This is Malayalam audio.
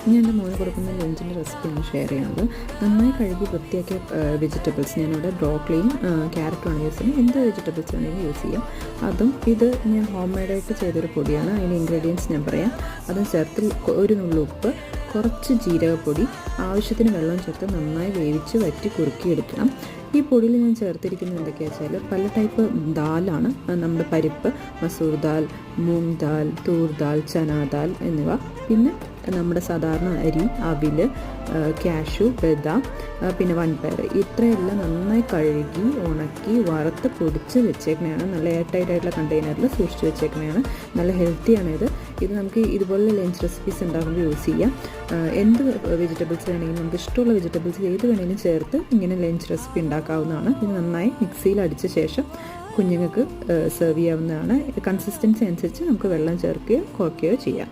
ഞാൻ എൻ്റെ മോന് കൊടുക്കുന്ന ലഞ്ചിൻ്റെ റെസിപ്പിയാണ് ഷെയർ ചെയ്യുന്നത്. നന്നായി കഴുകി വൃത്തിയാക്കിയ വെജിറ്റബിൾസ്, ഞാനിവിടെ ബ്രോക്കലിയും ക്യാരറ്റുമാണ് യൂസ് ചെയ്യുന്നത്. എന്ത് വെജിറ്റബിൾസ് വേണമെങ്കിൽ യൂസ് ചെയ്യാം. അതും ഇത് ഞാൻ ഹോം മെയ്ഡായിട്ട് ചെയ്തൊരു പൊടിയാണ്. അതിൻ്റെ ഇൻഗ്രീഡിയൻസ് ഞാൻ പറയാം. അതും ചേർത്ത് ഒരു നുള്ളു ഉപ്പ്, കുറച്ച് ജീരകപ്പൊടി, ആവശ്യത്തിന് വെള്ളം ചേർത്ത് നന്നായി വേവിച്ച് വറ്റി കുറുക്കിയെടുക്കണം. ഈ പൊടിയിൽ ഞാൻ ചേർത്തിരിക്കുന്നത് എന്തൊക്കെയാണെന്ന് വെച്ചാൽ പല ടൈപ്പ് ദാലാണ്. നമ്മുടെ പരിപ്പ്, മസൂർ ദാൽ, മൂങ് ദാൽ, തൂർ ദാൽ, ചന ദാൽ എന്നിവ. പിന്നെ നമ്മുടെ സാധാരണ അരി, അവിൽ, കാഷ്യൂ, ബദാം, പിന്നെ വൻപയർ, ഇത്രയെല്ലാം നന്നായി കഴുകി ഉണക്കി വറുത്ത് പൊടിച്ച് വെച്ചേക്കണതാണ്. നല്ല എയർ ടൈറ്റ് ആയിട്ടുള്ള കണ്ടെയ്നറിൽ സൂക്ഷിച്ച് വെച്ചേക്കണതാണ്. നല്ല ഹെൽത്തിയാണ് ഇത് നമുക്ക് ഇതുപോലുള്ള ലഞ്ച് റെസിപ്പീസ് ഉണ്ടാകുമ്പോൾ യൂസ് ചെയ്യാം. എന്ത് വെജിറ്റബിൾസ് വേണമെങ്കിലും, നമുക്ക് ഇഷ്ടമുള്ള വെജിറ്റബിൾസ് ഏത് വേണമെങ്കിലും ചേർത്ത് ഇങ്ങനെ ലഞ്ച് റെസിപ്പി ഉണ്ടാക്കാവുന്നതാണ്. ഇത് നന്നായി മിക്സിയിൽ അടിച്ച ശേഷം കുഞ്ഞുങ്ങൾക്ക് സെർവ് ചെയ്യാവുന്നതാണ്. കൺസിസ്റ്റൻസി അനുസരിച്ച് നമുക്ക് വെള്ളം ചേർക്കുകയോ കുറയ്ക്കുകയോ ചെയ്യാം.